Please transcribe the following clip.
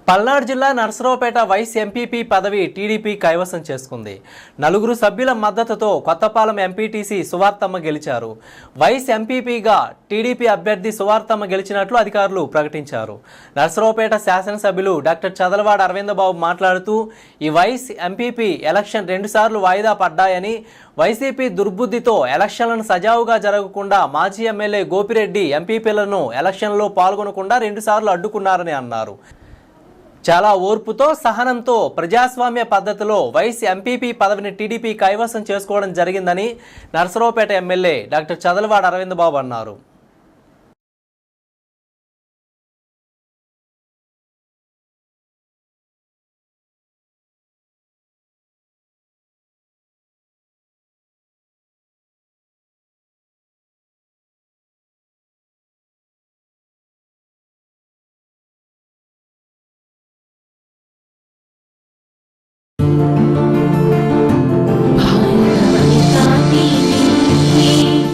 పల్నాడు జిల్లా Narasaraopet vice MPP పదవి TDP కైవసం చేసుకుంది. 4 సభ్యుల మద్దతుతో కొత్తపాలెం ఎంపీటీసీ సువార్తమ్మ గెలిచారు. వైస్ ఎంపీపీగా టీడీపీ అభ్యర్థి సువార్తమ్మ గెలిచినట్లు అధికారులు ప్రకటించారు. నర్సరావుపేట శాసనసభ్యులు డాక్టర్ చదలవాడ అరవిందబాబు మాట్లాడుతూ ఈ వైస్ ఎంపీపీ ఎలక్షన్ 2 సార్లు వాయిదా పడ్డాయని, వైసీపీ దుర్బుద్ధితో ఎలక్షన్లను సజావుగా జరగకుండా మాజీ ఎమ్మెల్యే గోపిరెడ్డి ఎంపీపీలను ఎలక్షన్లో పాల్గొనకుండా 2 సార్లు అడ్డుకున్నారని అన్నారు. చాలా ఓర్పుతో సహనంతో ప్రజాస్వామ్య పద్ధతిలో వైస్ ఎంపీపీ పదవిని టీడీపీ కైవసం చేసుకోవడం జరిగిందని నర్సరావుపేట ఎమ్మెల్యే డాక్టర్ చదలవాడ అరవిందబాబు అన్నారు.